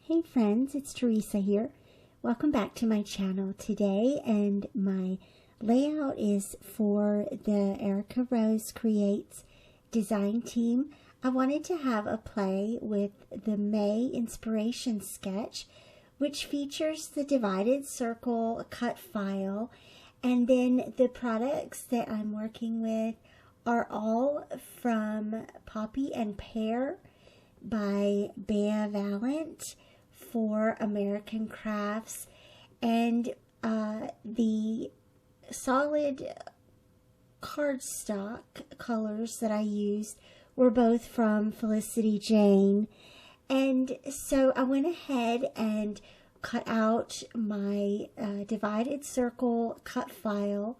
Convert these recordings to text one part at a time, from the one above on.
Hey friends, it's Teresa here. Welcome back to my channel today, and my layout is for the Erica Rose Creates design team. I wanted to have a play with the May inspiration sketch, which features the divided circle cut file, and then the products that I'm working with are all from Poppy Pear by Bea Valint for American Crafts, and the solid cardstock colors that I used were both from Felicity Jane. And so I went ahead and cut out my divided circle cut file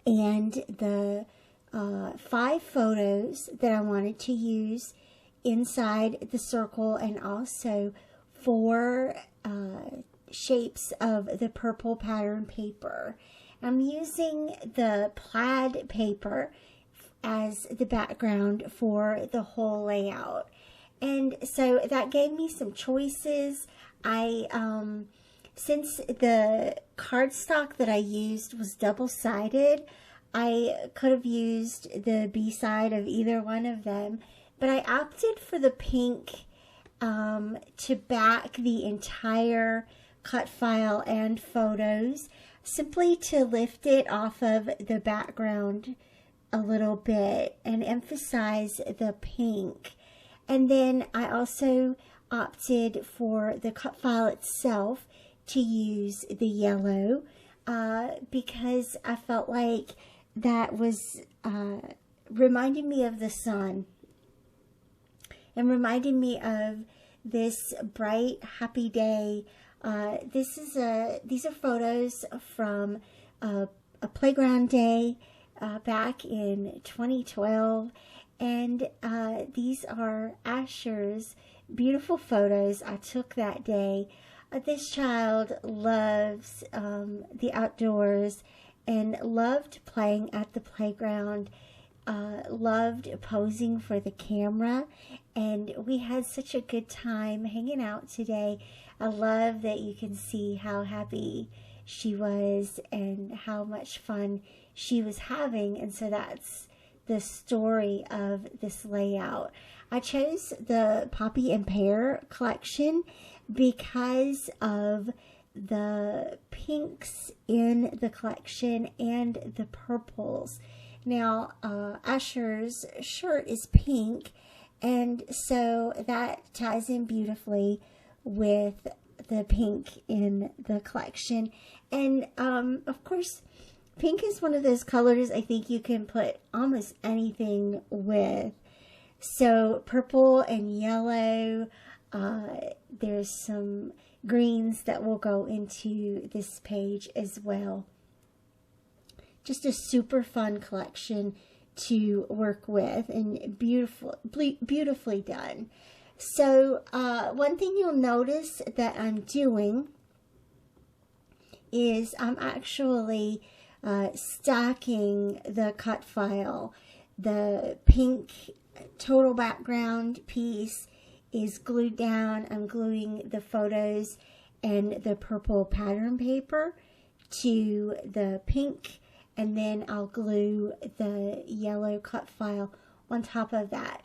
and the 5 photos that I wanted to use inside the circle, and also 4 shapes of the purple pattern paper. I'm using the plaid paper as the background for the whole layout, and so that gave me some choices. Since the cardstock that I used was double-sided, I could have used the B side of either one of them, but I opted for the pink to back the entire cut file and photos, simply to lift it off of the background a little bit and emphasize the pink. And then I also opted for the cut file itself to use the yellow because I felt like that was reminding me of the sun and reminding me of this bright, happy day. These are photos from a playground day back in 2012, and these are Asher's beautiful photos I took that day. This child loves the outdoors and loved playing at the playground, loved posing for the camera, and we had such a good time hanging out today. I love that you can see how happy she was and how much fun she was having, and so that's the story of this layout. I chose the Poppy Pear collection because of the pinks in the collection and the purples. Now, Asher's shirt is pink, and so that ties in beautifully with the pink in the collection. And of course, pink is one of those colors I think you can put almost anything with. So purple and yellow, there's some greens that will go into this page as well. Just a super fun collection to work with, and beautifully done. So one thing you'll notice that I'm doing is I'm actually stacking the cut file. The pink total background piece is glued down. I'm gluing the photos and the purple pattern paper to the pink, and then I'll glue the yellow cut file on top of that.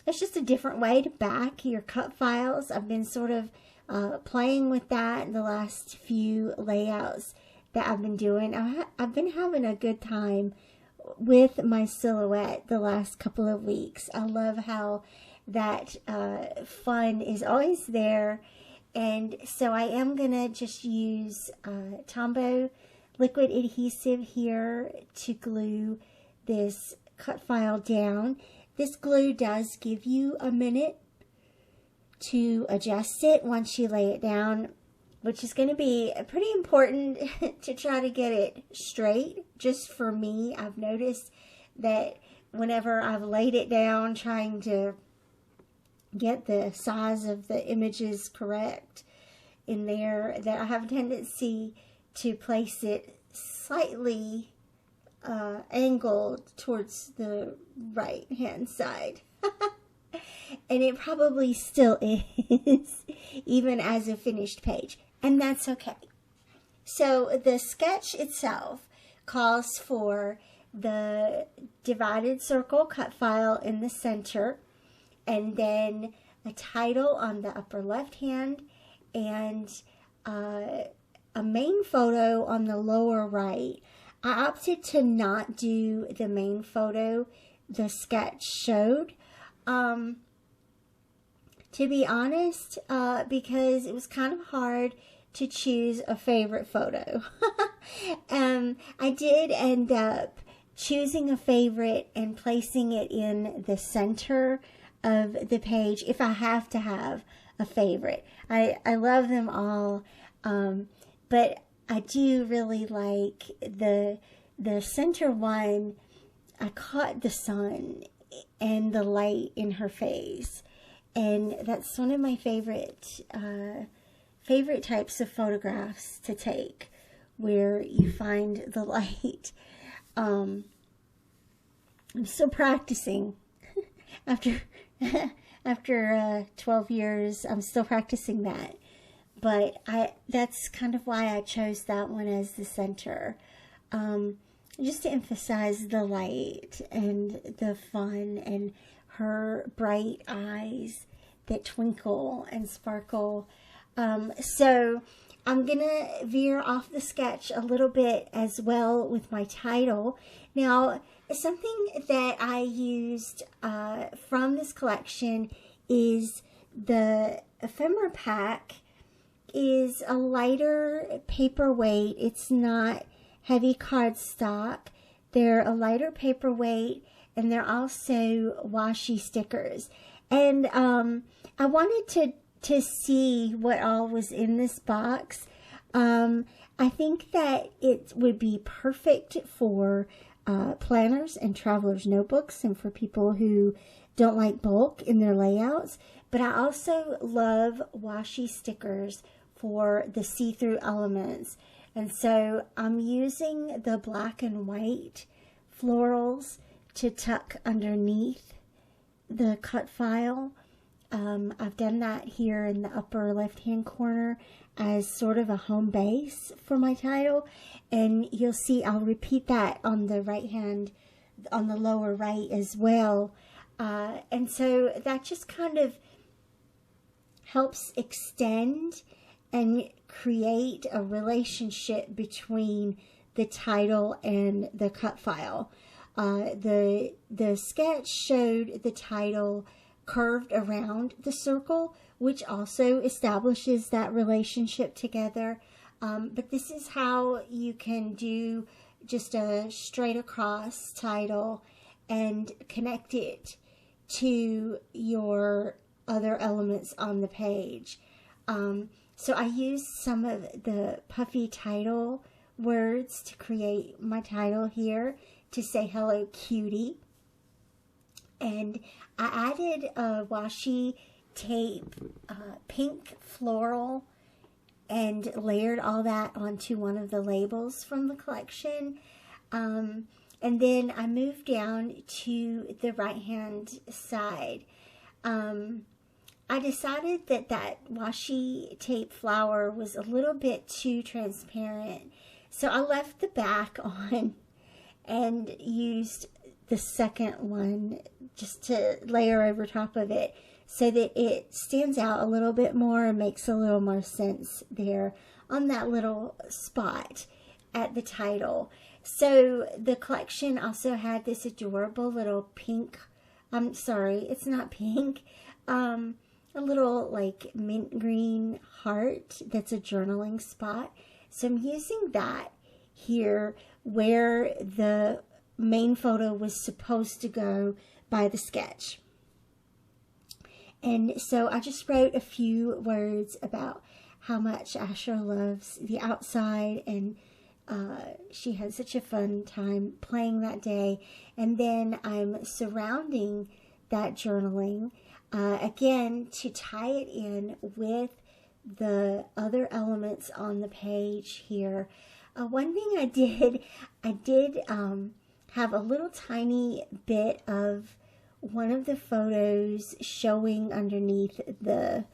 It's just a different way to back your cut files. I've been sort of playing with that in the last few layouts that I've been doing. I've been having a good time with my silhouette the last couple of weeks. I love how that fun is always there, and so I am gonna just use Tombow liquid adhesive here to glue this cut file down. This glue does give you a minute to adjust it once you lay it down, which is going to be pretty important to try to get it straight. Just for me, I've noticed that whenever I've laid it down trying to get the size of the images correct in there, that I have a tendency to place it slightly angled towards the right hand side. And it probably still is, even as a finished page. And that's okay. So the sketch itself calls for the divided circle cut file in the center, and then a title on the upper left hand, and a main photo on the lower right. I opted to not do the main photo the sketch showed, to be honest, because it was kind of hard to choose a favorite photo. I did end up choosing a favorite and placing it in the center of the page if I have to have a favorite. I love them all, but I do really like the center one. I caught the sun and the light in her face, and that's one of my favorite types of photographs to take, where you find the light. I'm still practicing. After 12 years, I'm still practicing that. But that's kind of why I chose that one as the center. Just to emphasize the light and the fun and her bright eyes that twinkle and sparkle. So I'm going to veer off the sketch a little bit as well with my title. Now, something that I used from this collection is the ephemera pack is a lighter paperweight. It's not heavy cardstock. They're a lighter paperweight, and they're also washi stickers. And I wanted to see what all was in this box. I think that it would be perfect for planners and travelers' notebooks, and for people who don't like bulk in their layouts. But I also love washi stickers for the see-through elements. And so I'm using the black and white florals to tuck underneath the cut file. I've done that here in the upper left-hand corner as sort of a home base for my title. And you'll see I'll repeat that on the right hand, on the lower right as well. And so that just kind of helps extend and create a relationship between the title and the cut file. The sketch showed the title curved around the circle, which also establishes that relationship together. But this is how you can do just a straight across title and connect it to your other elements on the page. So I used some of the puffy title words to create my title here, to say hello cutie. And I added a washi tape, pink floral, and layered all that onto one of the labels from the collection. And then I moved down to the right hand side. I decided that washi tape flower was a little bit too transparent, so I left the back on and used the second one just to layer over top of it so that it stands out a little bit more and makes a little more sense there on that little spot at the title. So the collection also had this adorable little pink, I'm sorry, it's not pink, a little like mint green heart that's a journaling spot. So I'm using that here where the main photo was supposed to go by the sketch. And so I just wrote a few words about how much Asher loves the outside, and she had such a fun time playing that day. And then I'm surrounding that journaling again to tie it in with the other elements on the page here. One thing I did have a little tiny bit of one of the photos showing underneath the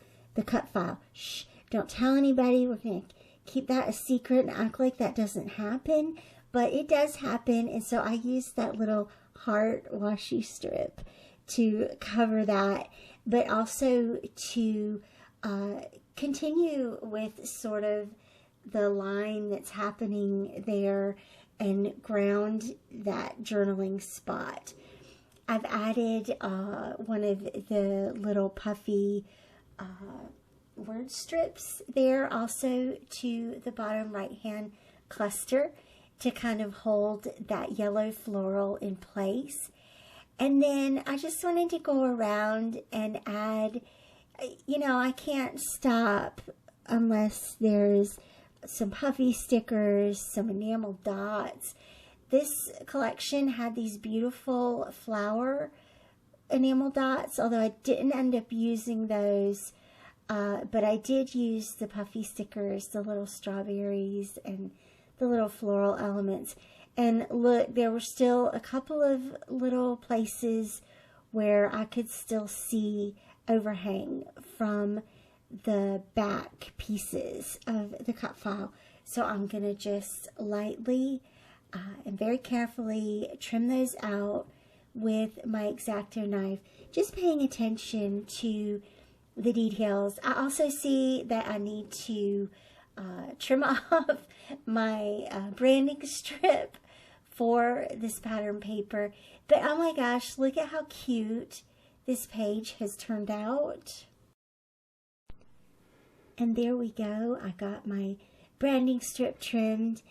cut file. Shh, don't tell anybody. We're going to keep that a secret and act like that doesn't happen. But it does happen, and so I used that little heart washi strip to cover that, but also to continue with sort of the line that's happening there and ground that journaling spot. I've added one of the little puffy word strips there also to the bottom right hand cluster to kind of hold that yellow floral in place. And then I just wanted to go around and add, you know, I can't stop unless there's some puffy stickers, some enamel dots. This collection had these beautiful flower enamel dots, although I didn't end up using those, but I did use the puffy stickers, the little strawberries and the little floral elements. And look, there were still a couple of little places where I could still see overhang from the back pieces of the cut file. So I'm going to just lightly and very carefully trim those out with my X-Acto knife, just paying attention to the details. I also see that I need to trim off my branding strip for this pattern paper. But oh my gosh, look at how cute this page has turned out. And there we go. I got my branding strip trimmed.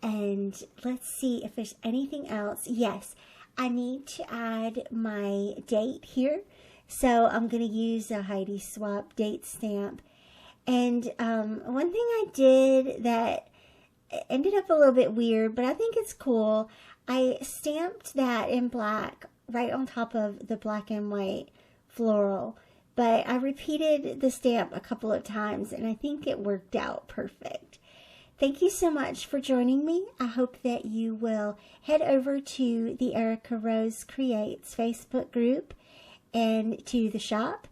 And let's see if there's anything else. Yes, I need to add my date here. So I'm going to use a Heidi Swap date stamp. And one thing I did that ended up a little bit weird, but I think it's cool. I stamped that in black right on top of the black and white floral. But I repeated the stamp a couple of times, and I think it worked out perfect. Thank you so much for joining me. I hope that you will head over to the Erica Rose Creates Facebook group and to the shop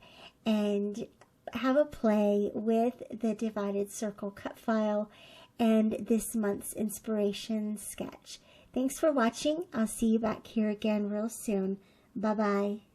and have a play with the divided circle cut file and this month's inspiration sketch. Thanks for watching. I'll see you back here again real soon. Bye-bye.